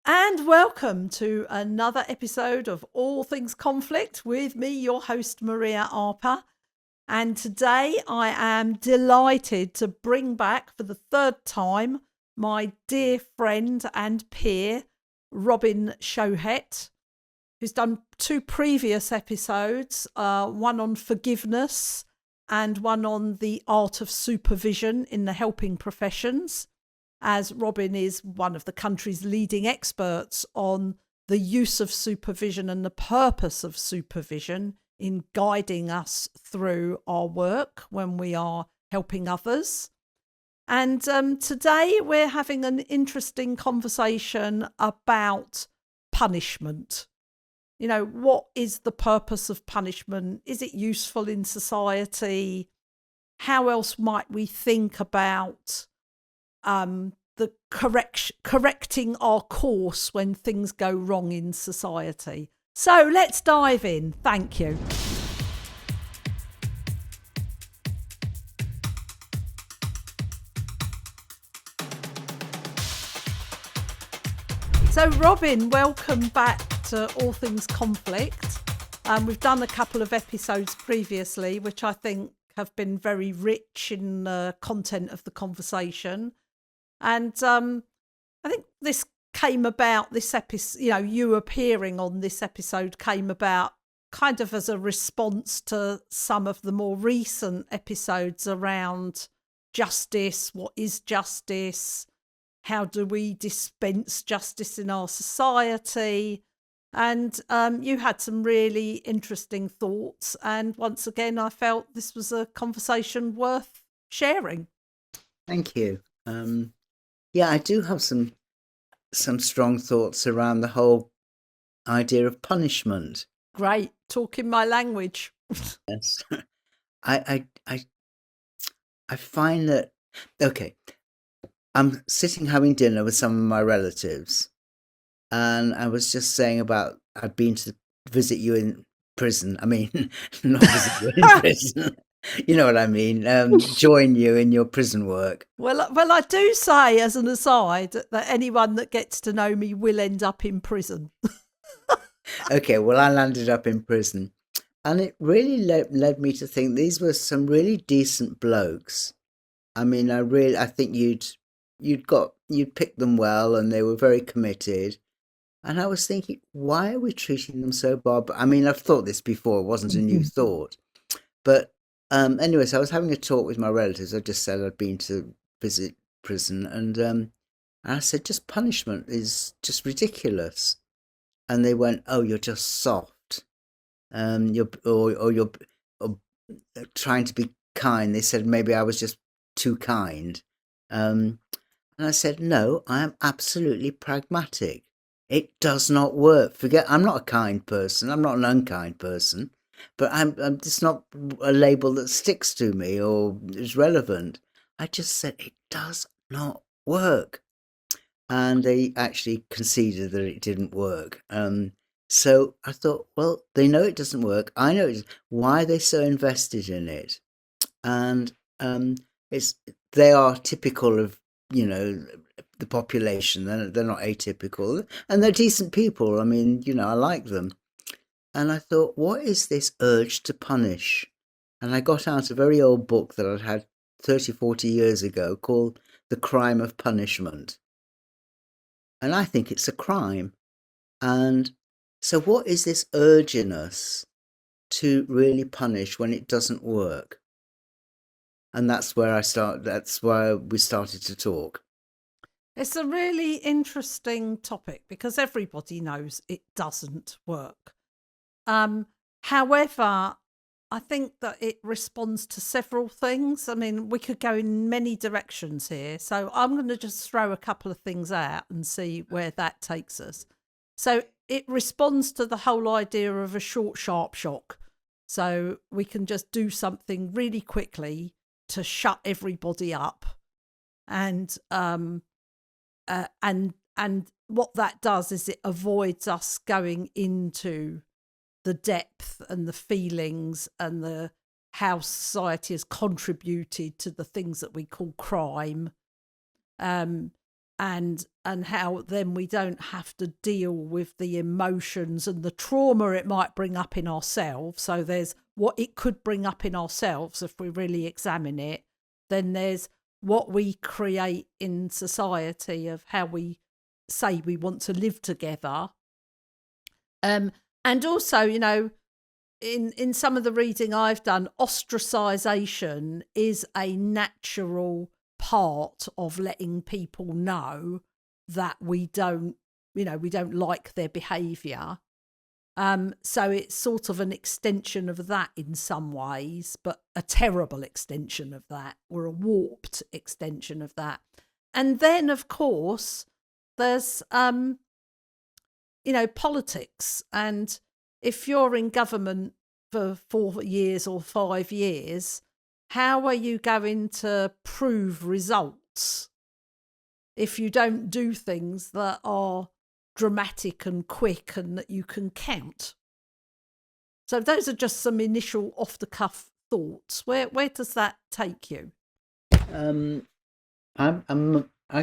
And welcome to another episode of All Things Conflict with me, your host, Maria Arpa. And today I am delighted to bring back for the third time my dear friend and peer, Robin Shohet, who's done two previous episodes, one on forgiveness and one on the art of supervision in the helping professions, as Robin is one of the country's leading experts on the use of supervision and the purpose of supervision in guiding us through our work when we are helping others. And today we're having an interesting conversation about punishment. You know, what is the purpose of punishment? Is it useful in society? How else might we think about the correcting our course when things go wrong in society? So let's dive in. Thank you. So Robin, welcome back to All Things Conflict. We've done a couple of episodes previously, which I think have been very rich in the content of the conversation. And I think this came about, this episode, you appearing on this episode came about kind of as a response to some of the more recent episodes around justice. What is justice? How do we dispense justice in our society? And you had some really interesting thoughts. And once again, I felt this was a conversation worth sharing. Thank you. Yeah, I do have some strong thoughts around the whole idea of punishment. Great, talking my language. Yes, I find that okay. I'm sitting having dinner with some of my relatives, and I was just saying about I'd been to visit you in prison. I mean, not visit you in prison. You know what I mean? Join you in your prison work. Well, I do say as an aside that anyone that gets to know me will end up in prison. Okay, well, I landed up in prison, and it really led me to think these were some really decent blokes. I mean, I think you'd picked them well, and they were very committed. And I was thinking, why are we treating them so barbarous? I mean, I've thought this before; it wasn't a new thought. But anyway, so I was having a talk with my relatives. I just said I'd been to visit prison, and I said, just punishment is just ridiculous. And they went, "Oh, you're just soft. You're or trying to be kind." They said maybe I was just too kind. And I said, "No, I am absolutely pragmatic. It does not work. I'm not a kind person. I'm not an unkind person, but I'm it's not a label that sticks to me or is relevant. I just said it does not work." And they actually conceded that it didn't work. So I thought, well, they know it doesn't work. I know it. Why are they so invested in it? And they are typical of the population. They're not atypical, and they're decent people. I mean, I like them. And I thought, what is this urge to punish? And I got out a very old book that I'd had 30, 40 years ago called The Crime of Punishment. And I think it's a crime. And so what is this urge in us to really punish when it doesn't work? And that's where we started to talk. It's a really interesting topic because everybody knows it doesn't work. However, I think that it responds to several things. I mean, we could go in many directions here. So I'm going to just throw a couple of things out and see where that takes us. So it responds to the whole idea of a short, sharp shock. So we can just do something really quickly to shut everybody up. And what that does is it avoids us going into the depth and the feelings and how society has contributed to the things that we call crime. and how then we don't have to deal with the emotions and the trauma it might bring up in ourselves. So there's what it could bring up in ourselves if we really examine it. Then there's what we create in society of how we say we want to live together. And also, in some of the reading I've done, ostracization is a natural part of letting people know that we don't like their behaviour. So it's sort of an extension of that in some ways, but a terrible extension of that, or a warped extension of that. And then, of course, there's politics. And if you're in government for 4 years or 5 years, how are you going to prove results if you don't do things that are dramatic and quick and that you can count? So those are just some initial off-the-cuff thoughts. Where does that take you? I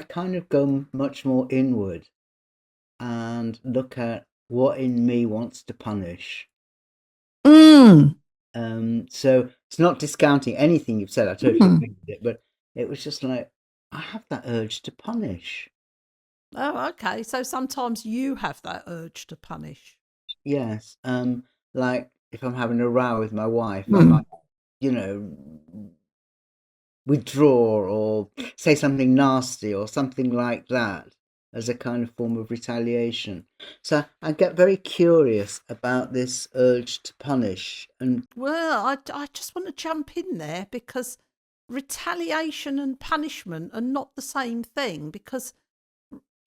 kind of go much more inward and look at what in me wants to punish. So it's not discounting anything you've said. I totally agree with it, but it was just like, I have that urge to punish. Oh, okay. So sometimes you have that urge to punish. Yes. Like if I'm having a row with my wife, I might, withdraw or say something nasty or something like that as a kind of form of retaliation. So I get very curious about this urge to punish. And well, I just want to jump in there because retaliation and punishment are not the same thing. Because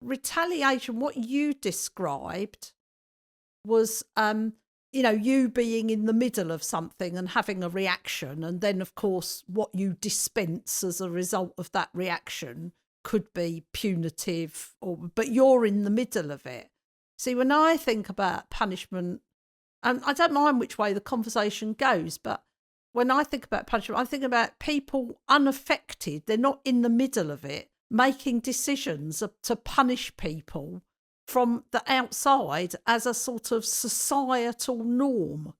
retaliation, what you described was you being in the middle of something and having a reaction, and then of course what you dispense as a result of that reaction could be punitive, but you're in the middle of it. See, when I think about punishment, and I don't mind which way the conversation goes, but when I think about punishment, I think about people unaffected. They're not in the middle of it, making decisions to punish people from the outside as a sort of societal norm.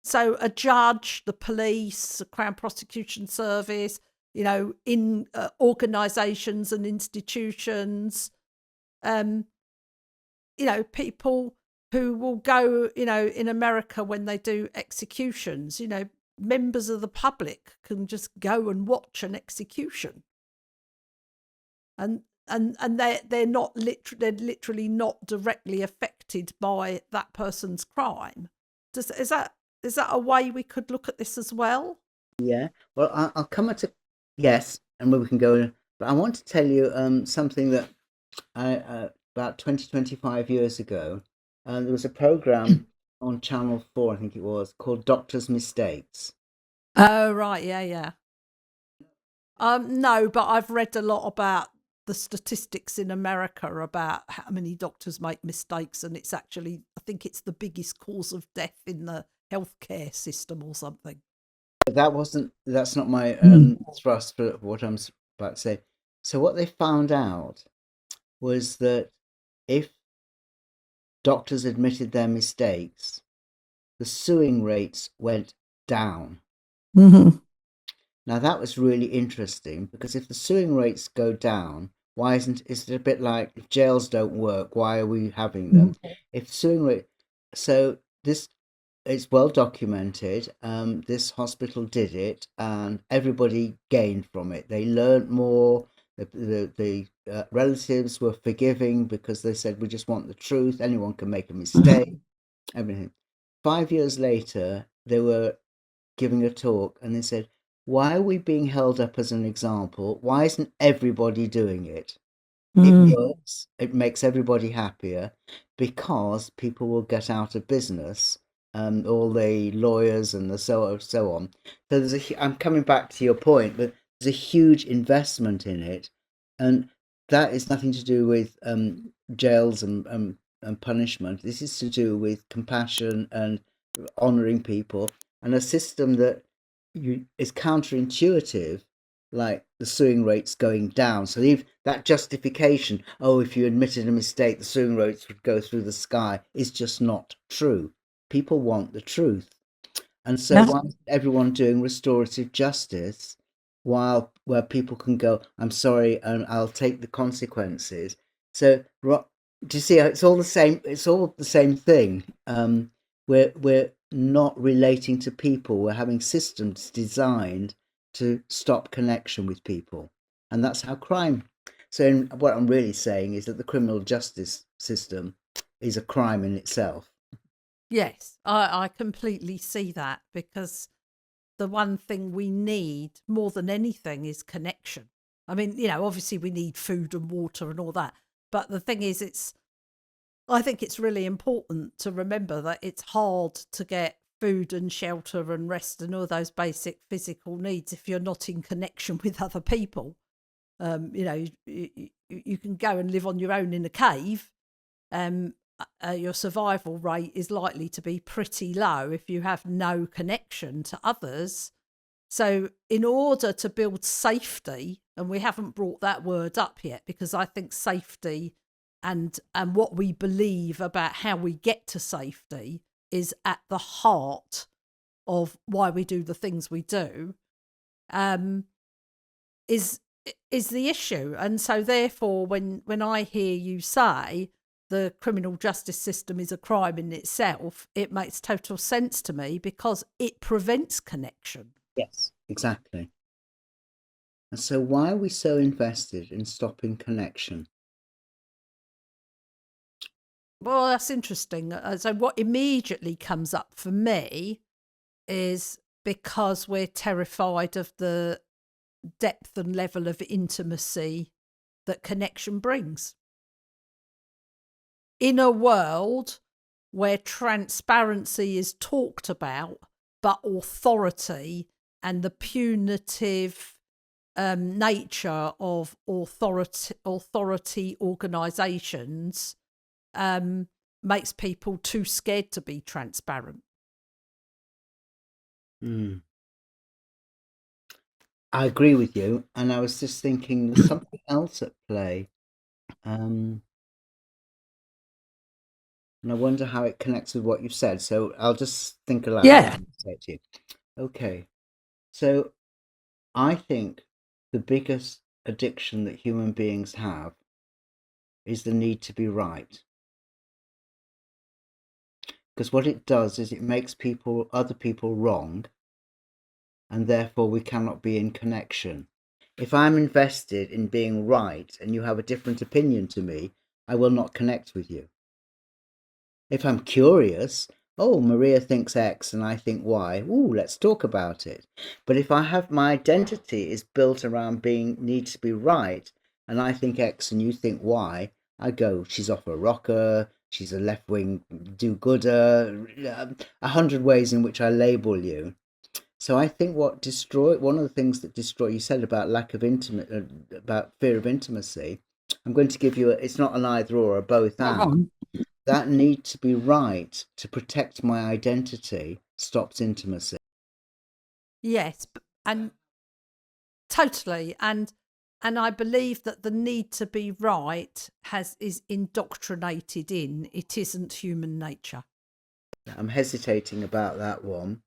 So a judge, the police, the Crown Prosecution Service, in organisations and institutions, people who will go, in America when they do executions, members of the public can just go and watch an execution. And they're not they're literally not directly affected by that person's crime. Is that a way we could look at this as well? yeah, well, I'll come at it. Yes, and we can go. But I want to tell you something that I about 25 years ago, there was a program on Channel 4, I think it was, called Doctor's Mistakes. Oh, right, yeah. No, but I've read a lot about the statistics in America about how many doctors make mistakes, and it's actually, I think it's the biggest cause of death in the healthcare system or something. But that's not my thrust for what I'm about to say. So what they found out was that if doctors admitted their mistakes, the suing rates went down. Now that was really interesting, because if the suing rates go down, is it a bit like if jails don't work, why are we having them? If suing rate, so this it's well documented. This hospital did it, and everybody gained from it. They learned more. The relatives were forgiving because they said, we just want the truth. Anyone can make a mistake. Everything. 5 years later, they were giving a talk, and they said, why are we being held up as an example? Why isn't everybody doing it? It works. It makes everybody happier, because people will get out of business, all the lawyers and the so on. So I'm coming back to your point, but there's a huge investment in it, and that is nothing to do with jails and punishment. This is to do with compassion and honouring people, and a system that is counterintuitive, like the suing rates going down. So if that justification, oh, if you admitted a mistake, the suing rates would go through the sky, is just not true. People want the truth. And so Yeah. why is everyone doing restorative justice where people can go, I'm sorry, and I'll take the consequences? So do you see how it's all the same? It's all the same thing. We're not relating to people. We're having systems designed to stop connection with people, and that's how crime. So what I'm really saying is that the criminal justice system is a crime in itself. Yes, I completely see that, because the one thing we need more than anything is connection. I mean, obviously we need food and water and all that. But the thing is, I think it's really important to remember that it's hard to get food and shelter and rest and all those basic physical needs if you're not in connection with other people. You can go and live on your own in a cave. Your survival rate is likely to be pretty low if you have no connection to others. So in order to build safety, and we haven't brought that word up yet, because I think safety and what we believe about how we get to safety is at the heart of why we do the things we do, is the issue. And so therefore, when I hear you say the criminal justice system is a crime in itself, it makes total sense to me, because it prevents connection. Yes, exactly. And so why are we so invested in stopping connection? Well, that's interesting. So what immediately comes up for me is because we're terrified of the depth and level of intimacy that connection brings. In a world where transparency is talked about, but authority and the punitive nature of authority organisations makes people too scared to be transparent. I agree with you, and I was just thinking there's something else at play, and I wonder how it connects with what you've said. So I'll just think aloud. Yeah. And say it to you. Okay, so I think the biggest addiction that human beings have is the need to be right. Because what it does is it makes other people wrong, and therefore we cannot be in connection. If I'm invested in being right and you have a different opinion to me, I will not connect with you. If I'm curious, oh, Maria thinks X and I think Y, ooh, let's talk about it. But if I have my identity is built around need to be right, and I think X and you think Y, I go, she's off a rocker, she's a left-wing do-gooder, 100 ways in which I label you. So I think one of the things that destroy, you said about about fear of intimacy. I'm going to give you it's not an either or, a both and. That need to be right to protect my identity stops intimacy. Yes, and totally. And I believe that the need to be right is indoctrinated in. It isn't human nature. I'm hesitating about that one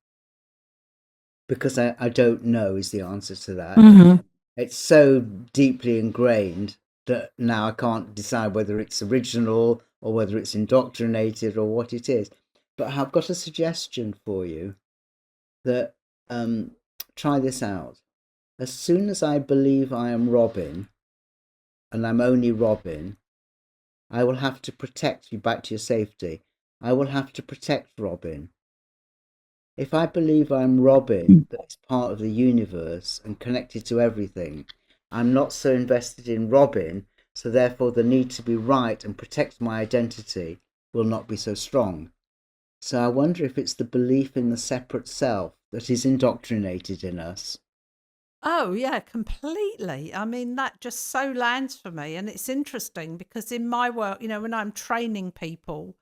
because I don't know is the answer to that. Mm-hmm. It's so deeply ingrained that now I can't decide whether it's original or whether it's indoctrinated or what it is. But I've got a suggestion for you that try this out. As soon as I believe I am Robin, and I'm only Robin, I will have to protect you back to your safety. I will have to protect Robin. If I believe I'm Robin, that's part of the universe and connected to everything, I'm not so invested in Robin, so therefore the need to be right and protect my identity will not be so strong. So I wonder if it's the belief in the separate self that is indoctrinated in us. Oh, yeah, completely. I mean, that just so lands for me. And it's interesting because in my work, when I'm training people,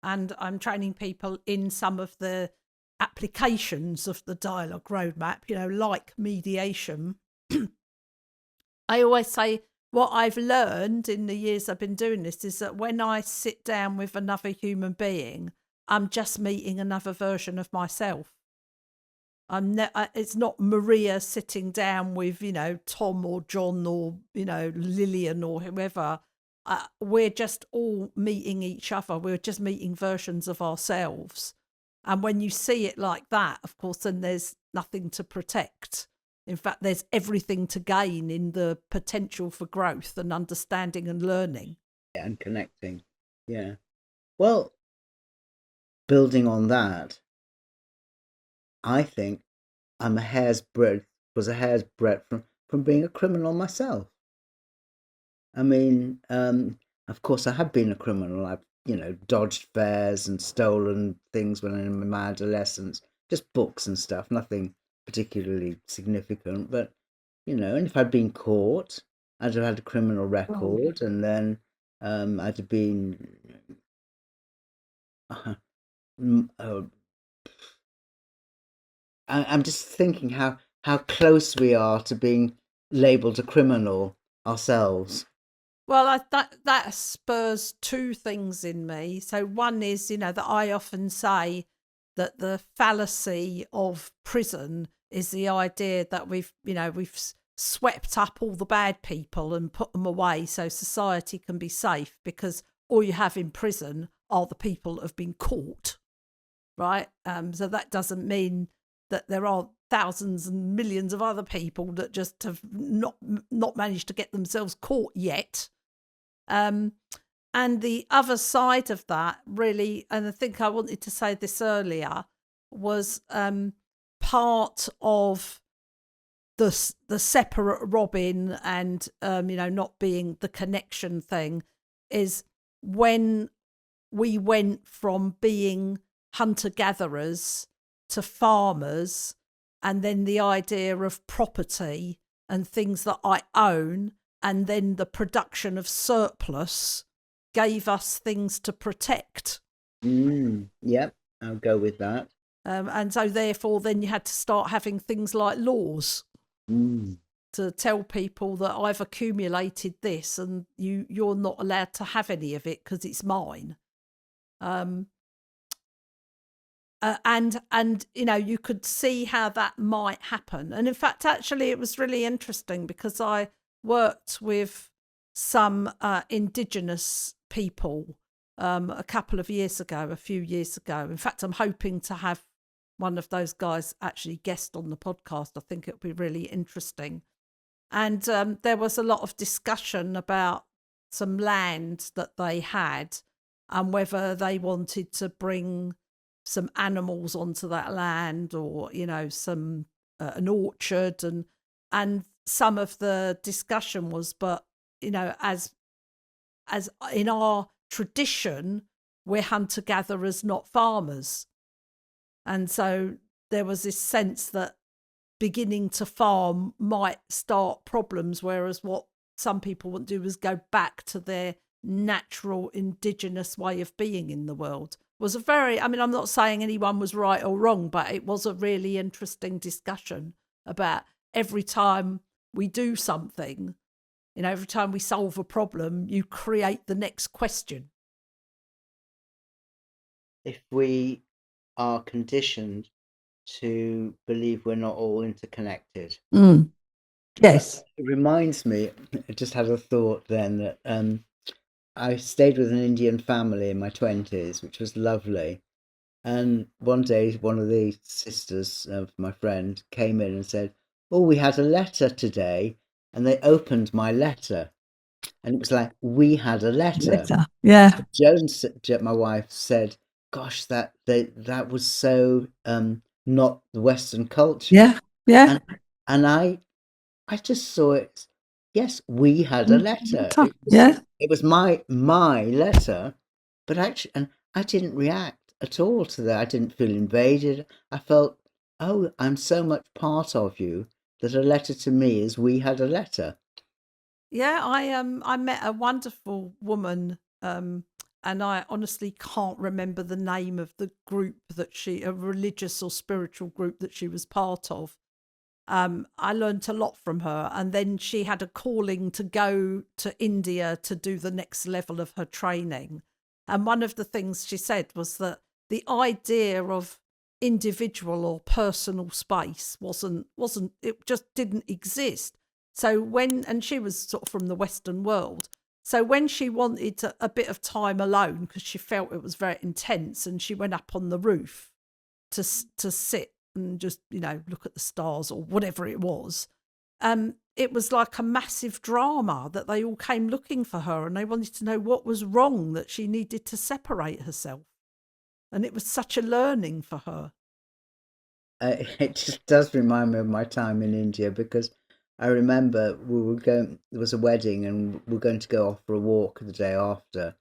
and I'm training people in some of the applications of the dialogue roadmap, like mediation, I always say what I've learned in the years I've been doing this is that when I sit down with another human being, I'm just meeting another version of myself. It's not Maria sitting down with, Tom or John or, Lillian or whoever. We're just all meeting each other. We're just meeting versions of ourselves. And when you see it like that, of course, then there's nothing to protect. In fact, there's everything to gain in the potential for growth and understanding and learning. Yeah, and connecting. Yeah. Well, building on that, I think I'm a hair's breadth from being a criminal myself. I mean, of course, I have been a criminal. I've, dodged fares and stolen things when I'm in my adolescence, just books and stuff, nothing particularly significant. But, and if I'd been caught, I'd have had a criminal record, and then I'd have been. I'm just thinking how close we are to being labelled a criminal ourselves. Well, that spurs two things in me. So one is, that I often say that the fallacy of prison is the idea that we've swept up all the bad people and put them away so society can be safe, because all you have in prison are the people that have been caught, right? So that doesn't mean that there are thousands and millions of other people that just have not managed to get themselves caught yet. And the other side of that, really, and I think I wanted to say this earlier, was part of the separate Robin and not being the connection thing, is when we went from being hunter-gatherers to farmers, and then the idea of property and things that I own, and then the production of surplus gave us things to protect. Yep, I'll go with that. And so therefore then you had to start having things like laws to tell people that I've accumulated this and you're not allowed to have any of it because it's mine. And you could see how that might happen. And in fact, actually, it was really interesting because I worked with some Indigenous people a few years ago. In fact, I'm hoping to have one of those guys actually guest on the podcast. I think it would be really interesting. And there was a lot of discussion about some land that they had and whether they wanted to bring some animals onto that land, or some an orchard, and some of the discussion was, but as in our tradition, we're hunter gatherers, not farmers, and so there was this sense that beginning to farm might start problems, whereas what some people want to do is go back to their natural indigenous way of being in the world. Was I'm not saying anyone was right or wrong, but it was a really interesting discussion about every time we do something, every time we solve a problem, you create the next question. If we are conditioned to believe we're not all interconnected. Yes. It reminds me, I just had a thought then that I stayed with an Indian family in my 20s, which was lovely. And one day, one of the sisters of my friend came in and said, "Oh, we had a letter today." And they opened my letter. And it was like, we had a letter. Yeah. Jones, my wife, said, "Gosh, that was so not the Western culture." Yeah. Yeah. And I just saw it. Yes, we had a letter. It was my letter, but actually, and I didn't react at all to that. I didn't feel invaded. I felt, oh, I'm so much part of you that a letter to me is we had a letter. Yeah, I met a wonderful woman, and I honestly can't remember the name of the group that a religious or spiritual group that she was part of. I learned a lot from her. And then she had a calling to go to India to do the next level of her training. And one of the things she said was that the idea of individual or personal space wasn't it just didn't exist. So and she was sort of from the Western world. So when she wanted a bit of time alone, because she felt it was very intense, and she went up on the roof to sit and just, look at the stars or whatever it was. It was like a massive drama that they all came looking for her, and they wanted to know what was wrong, that she needed to separate herself. And it was such a learning for her. It just does remind me of my time in India, because I remember there was a wedding and we were going to go off for a walk the day after.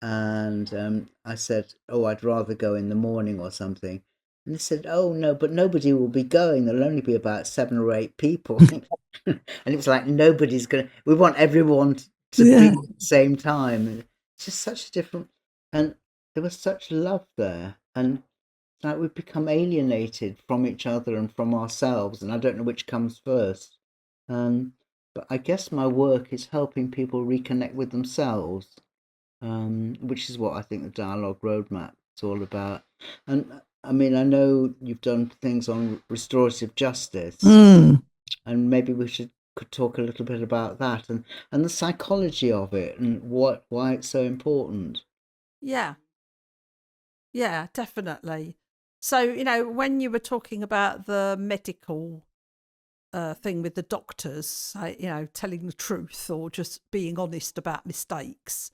And I said, oh, I'd rather go in the morning or something. And they said, oh, no, but nobody will be going. There'll only be about 7 or 8 people. And it was like, we want everyone to be at the same time. And it's just such a different, and there was such love there. And it's like we've become alienated from each other and from ourselves. And I don't know which comes first. But I guess my work is helping people reconnect with themselves, which is what I think the dialogue roadmap is all about. And I mean, I know you've done things on restorative justice, and maybe could talk a little bit about that and the psychology of it and why it's so important. Yeah, definitely. So, when you were talking about the medical thing with the doctors, telling the truth or just being honest about mistakes,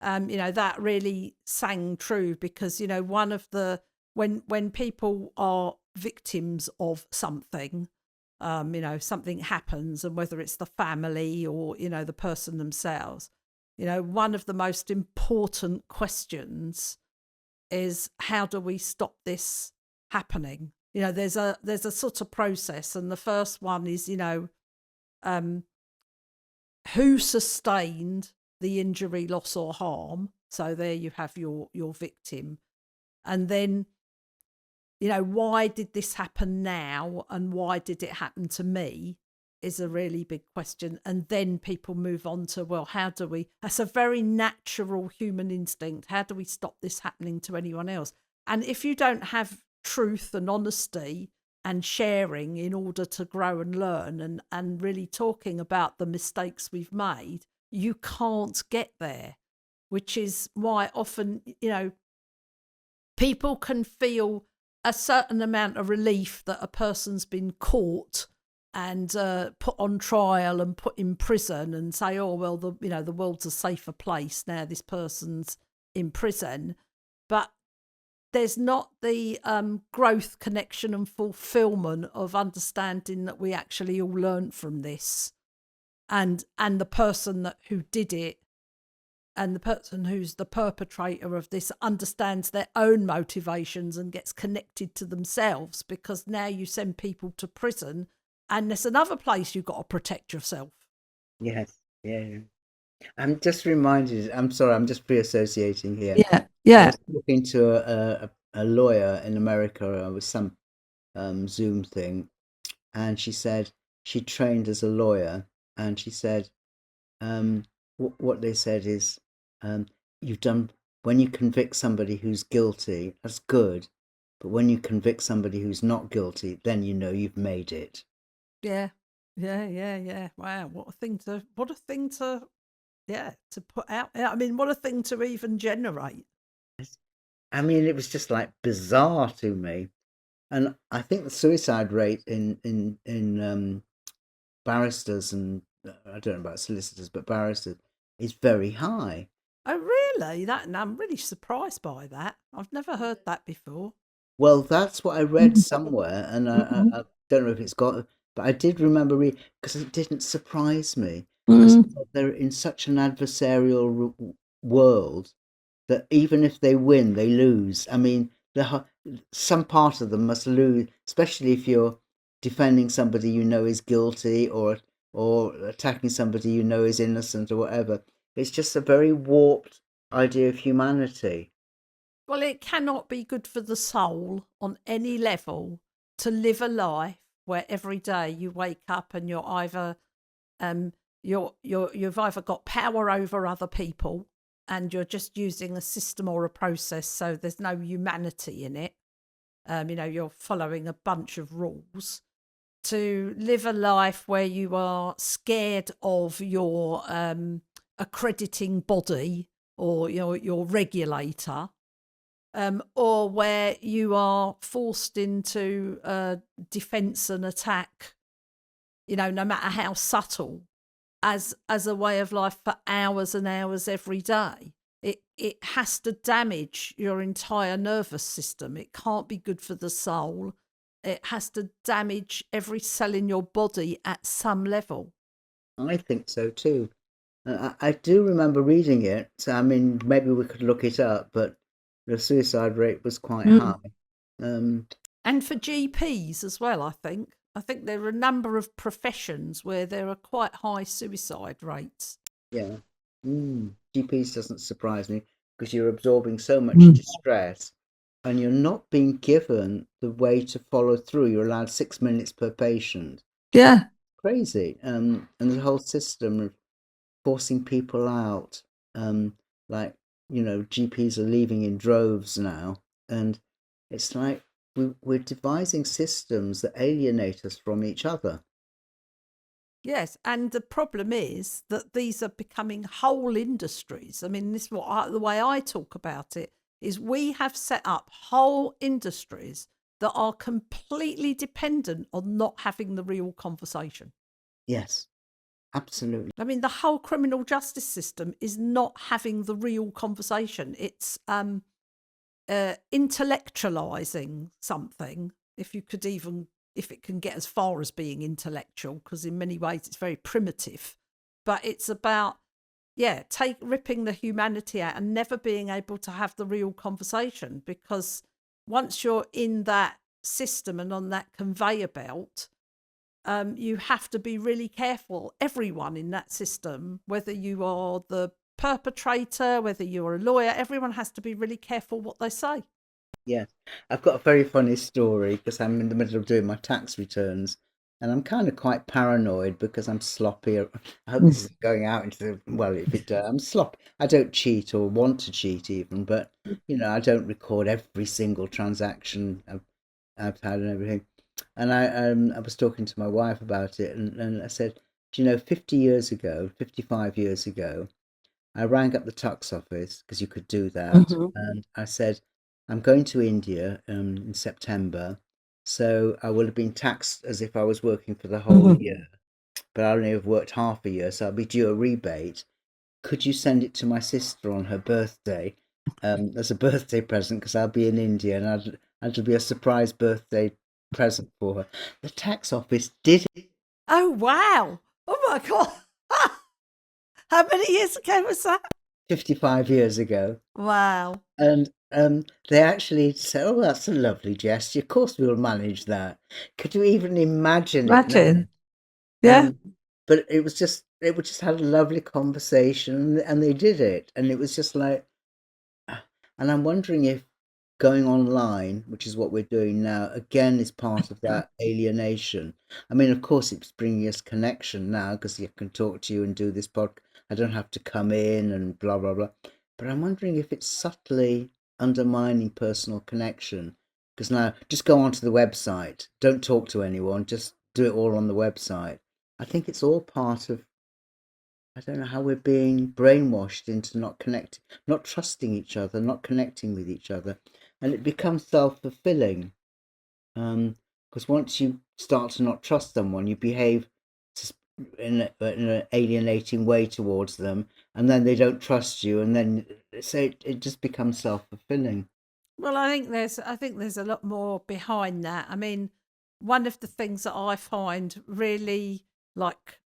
that really sang true, because, one of the, when people are victims of something, something happens, and whether it's the family or, the person themselves, one of the most important questions is, how do we stop this happening? There's a sort of process, and the first one is, who sustained the injury, loss, or harm. So there you have your victim, and then, why did this happen now, and why did it happen to me, is a really big question. And then people move on to, well, that's a very natural human instinct. How do we stop this happening to anyone else? And if you don't have truth and honesty and sharing in order to grow and learn, and really talking about the mistakes we've made, you can't get there, which is why often, people can feel a certain amount of relief that a person's been caught and put on trial and put in prison, and say, oh, well, the world's a safer place now this person's in prison. But there's not the growth, connection and fulfillment of understanding that we actually all learned from this, and the person who did it, and the person who's the perpetrator of this, understands their own motivations and gets connected to themselves, because now you send people to prison, and there's another place you've got to protect yourself. Yes, yeah. I'm just reminded, I'm sorry, I'm just pre-associating here. I was talking to a lawyer in America with some Zoom thing, and she said she trained as a lawyer, and she said what they said is, you've done, when you convict somebody who's guilty, that's good, but when you convict somebody who's not guilty, then you've made it. Yeah. Wow, what a thing to put out. I mean, what a thing to even generate. I mean, it was just like bizarre to me. And I think the suicide rate in barristers, and I don't know about solicitors, but barristers, is very high. Oh, really? I'm really surprised by that. I've never heard that before. Well, that's what I read somewhere, and I don't know if it's got, but I did remember because it didn't surprise me, because they're in such an adversarial world that even if they win, they lose. I mean, some part of them must lose, especially if you're defending somebody you know is guilty, or attacking somebody you know is innocent, or whatever. It's just a very warped idea of humanity. Well, it cannot be good for the soul on any level to live a life where every day you wake up and you're either you've either got power over other people and you're just using a system or a process, so there's no humanity in it. You're following a bunch of rules, to live a life where you are scared of your accrediting body or your regulator, or where you are forced into defense and attack, no matter how subtle, as a way of life for hours and hours every day. It has to damage your entire nervous system. It can't be good for the soul. It has to damage every cell in your body at some level. I think so too. I do remember reading it. So, I mean, maybe we could look it up, but the suicide rate was quite high. And for GPs as well, I think. I think there are a number of professions where there are quite high suicide rates. Yeah. GPs doesn't surprise me because you're absorbing so much distress and you're not being given the way to follow through. You're allowed 6 minutes per patient. Yeah. Crazy. And the whole system of forcing people out, like, GPs are leaving in droves now. And it's like we're devising systems that alienate us from each other. Yes, and the problem is that these are becoming whole industries. I mean, this is the way I talk about it is we have set up whole industries that are completely dependent on not having the real conversation. Yes, absolutely. I mean, the whole criminal justice system is not having the real conversation. It's intellectualizing something, if it can get as far as being intellectual, because in many ways it's very primitive. But it's about, ripping the humanity out and never being able to have the real conversation, because once you're in that system and on that conveyor belt, you have to be really careful. Everyone in that system, whether you are the perpetrator, whether you're a lawyer, everyone has to be really careful what they say. Yes, I've got a very funny story because I'm in the middle of doing my tax returns and I'm kind of quite paranoid because I'm sloppy. I hope this isn't going out into well, if it does, I'm sloppy. I don't cheat or want to cheat even, but I don't record every single transaction I've had and everything. And I was talking to my wife about it and I said, 50 years ago, 55 years ago, I rang up the tax office because you could do that, and I said, I'm going to India in September, so I will have been taxed as if I was working for the whole year, but I only have worked half a year, so I'll be due a rebate. Could you send it to my sister on her birthday as a birthday present because I'll be in India and it'll be a surprise birthday present for her. The tax office did it. Oh, wow. Oh, my God. How many years ago was that? 55 years ago. Wow. And they actually said, "Oh, that's a lovely gesture. Of course, we'll manage that." Could you even imagine it now? Imagine. Yeah. But it was just had a lovely conversation, and they did it, and it was just like, and I'm wondering if going online, which is what we're doing now, again is part of that alienation. I mean, of course, it's bringing us connection now because I can talk to you and do this podcast. I don't have to come in and blah blah blah. But I'm wondering if it's subtly undermining personal connection because now just go onto the website, don't talk to anyone, just do it all on the website. I think it's all part of, I don't know how we're being brainwashed into not trusting each other, not connecting with each other, and it becomes self-fulfilling. Because once you start to not trust someone, you behave in an alienating way towards them, and then they don't trust you, and then so it just becomes self-fulfilling. Well, I think there's a lot more behind that. I mean, one of the things that I find really like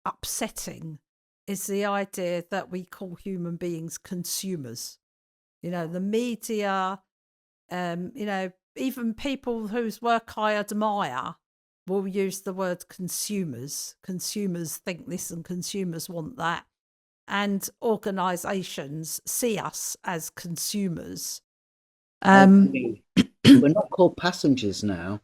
upsetting is the idea that we call human beings consumers. The media, even people whose work I admire will use the word consumers. Consumers think this and consumers want that. And organisations see us as consumers. We're not called passengers now.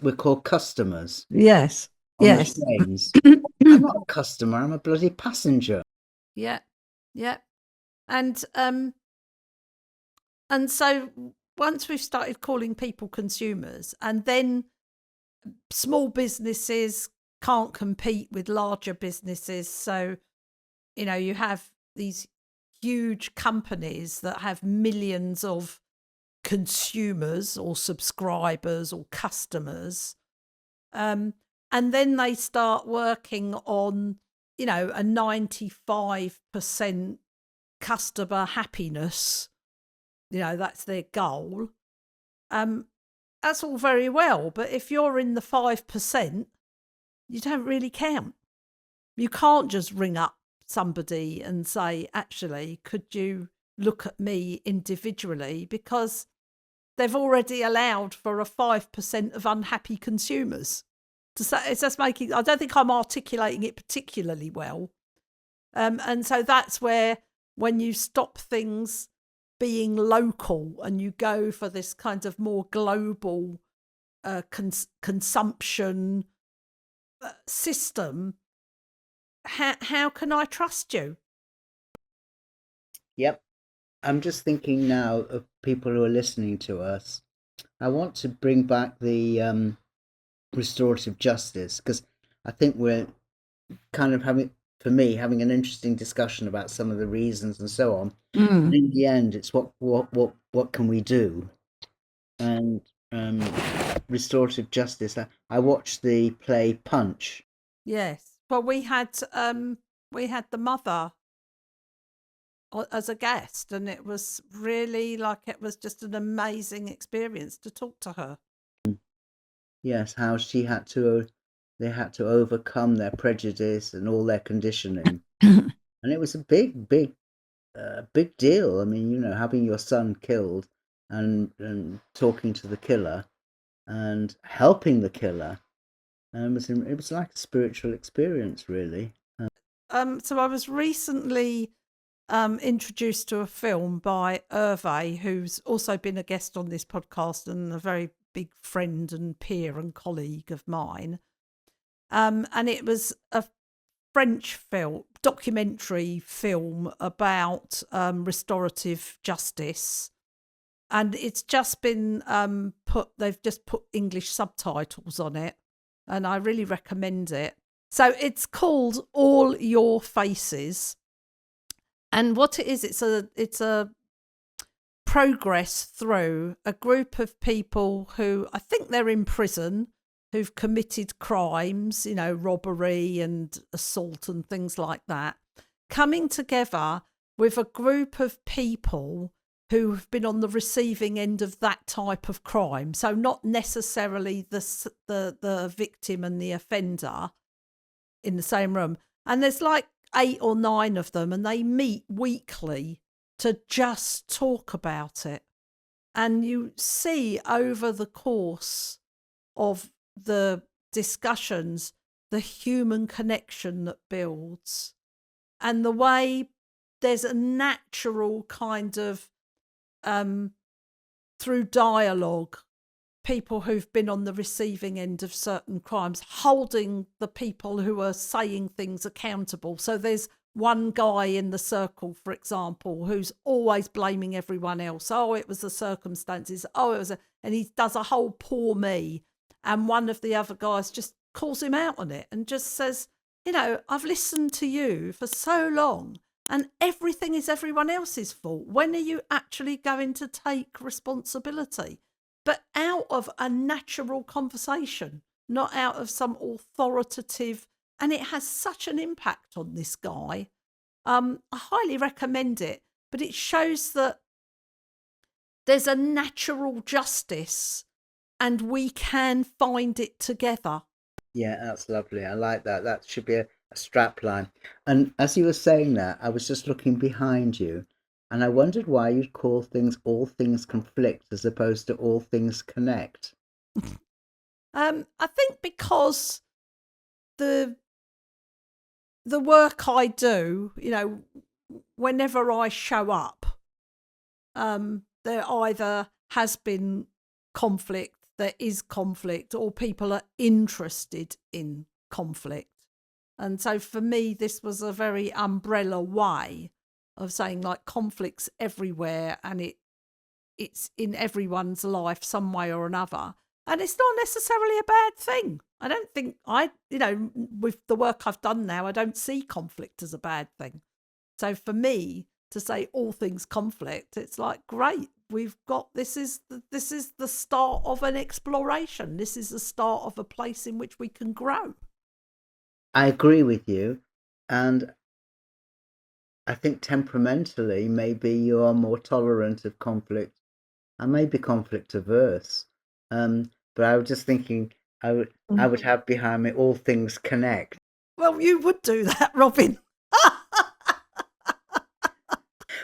we're called customers Yes. on the Yes. trains. I'm not a customer. I'm a bloody passenger. Yeah. Yeah. And so once we've started calling people consumers, and then small businesses can't compete with larger businesses, so you have these huge companies that have millions of consumers or subscribers or customers, and then they start working on a 95% customer happiness. That's their goal. That's all very well, but if you're in the 5%, you don't really count. You can't just ring up somebody and say, actually, could you look at me individually? Because they've already allowed for a 5% of unhappy consumers. It's just making, I don't think I'm articulating it particularly well. And so that's where, when you stop things being local and you go for this kind of more global consumption system, how can I trust you? Yep. I'm just thinking now of people who are listening to us. I want to bring back the restorative justice, because I think we're kind of having an interesting discussion about some of the reasons and so on. And in the end, it's what can we do? And restorative justice. I watched the play Punch. Yes. Well, we had the mother as a guest, and it was really it was just an amazing experience to talk to her. Yes, how they had to overcome their prejudice and all their conditioning, and it was a big deal. I mean, having your son killed and talking to the killer and helping the killer, it was like a spiritual experience, really. So I was recently introduced to a film by Hervé, who's also been a guest on this podcast and a very big friend and peer and colleague of mine. And it was a French documentary film about restorative justice. And it's just been they've just put English subtitles on it. And I really recommend it. So it's called All Your Faces. And what it is, it's a progress through a group of people who, I think they're in prison, who've committed crimes, robbery and assault and things like that, coming together with a group of people who have been on the receiving end of that type of crime. So not necessarily the victim and the offender in the same room. And there's 8 or 9 of them, and they meet weekly to just talk about it. And you see over the course of the discussions the human connection that builds, and the way there's a natural kind of through dialogue, people who've been on the receiving end of certain crimes holding the people who are saying things accountable. So there's one guy in the circle, for example, who's always blaming everyone else. Oh, it was the circumstances. Oh, it was and he does a whole poor me. And one of the other guys just calls him out on it and just says, I've listened to you for so long and everything is everyone else's fault. When are you actually going to take responsibility? But out of a natural conversation, not out of some authoritative. And it has such an impact on this guy. I highly recommend it. But it shows that there's a natural justice and we can find it together. Yeah, that's lovely. I like that. That should be a strap line. And as you were saying that, I was just looking behind you, and I wondered why you'd call things all things conflict as opposed to all things connect. I think because the work I do, whenever I show up, there either has been conflict, there is conflict or people are interested in conflict. And so for me, this was a very umbrella way of saying, like, conflict's everywhere and it's in everyone's life some way or another. And it's not necessarily a bad thing. I don't think with the work I've done now, I don't see conflict as a bad thing. So for me to say all things conflict, it's like, great, we've got, this is the start of an exploration. This is the start of a place in which we can grow. I agree with you. And I think temperamentally, maybe you are more tolerant of conflict and maybe conflict averse. But I was just thinking I would have behind me all things connect. Well, you would do that, Robin.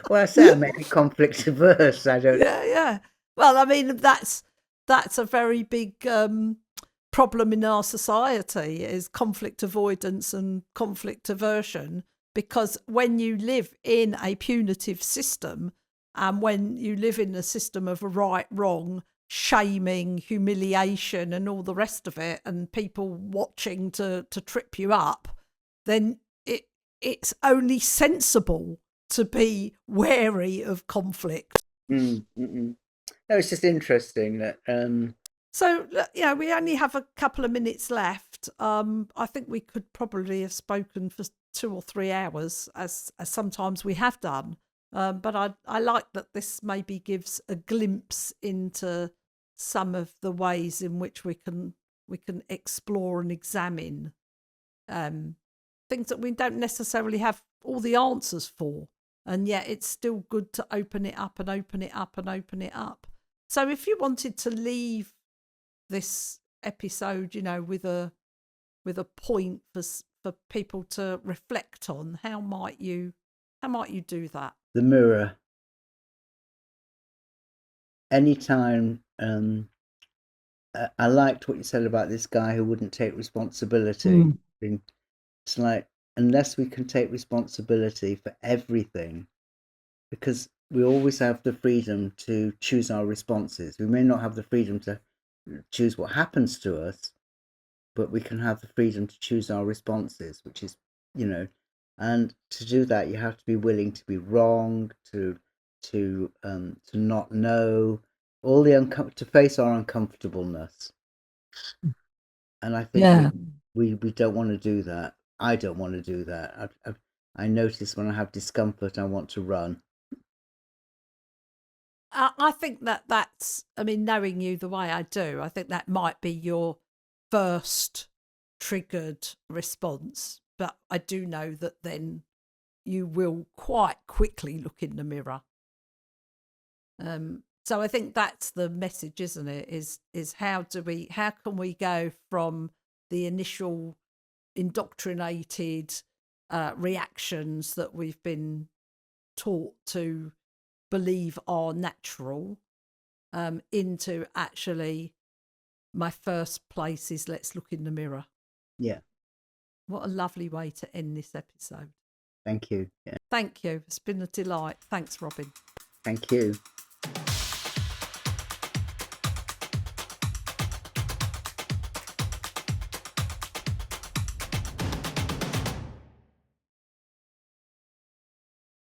Well, I say I'm maybe conflict averse. I don't. Yeah. Well, I mean, that's a very big problem in our society, is conflict avoidance and conflict aversion. Because when you live in a punitive system, and when you live in a system of right, wrong, shaming, humiliation, and all the rest of it, and people watching to trip you up, then it's only sensible to be wary of conflict. No, it's just interesting that. So, we only have a couple of minutes left. I think we could probably have spoken for 2 or 3 hours, as sometimes we have done. But I like that this maybe gives a glimpse into some of the ways in which we can explore and examine things that we don't necessarily have all the answers for. And yet it's still good to open it up and open it up and open it up. So if you wanted to leave this episode, with a point for people to reflect on, how might you do that? The mirror. Anytime, I liked what you said about this guy who wouldn't take responsibility. It's like, unless we can take responsibility for everything, because we always have the freedom to choose our responses. We may not have the freedom to choose what happens to us, but we can have the freedom to choose our responses, which is, and to do that, you have to be willing to be wrong, to not know, all the to face our uncomfortableness. And I think we don't want to do that. I don't want to do that. I notice when I have discomfort, I want to run. I think that's, knowing you the way I do, I think that might be your first triggered response. But I do know that then you will quite quickly look in the mirror. So I think that's the message, isn't it? Is how can we go from the initial indoctrinated reactions that we've been taught to believe are natural, into actually, my first place is let's look in the mirror. Yeah. What a lovely way to end this episode. Thank you. Thank you. It's been a delight. Thanks, Robin. Thank you.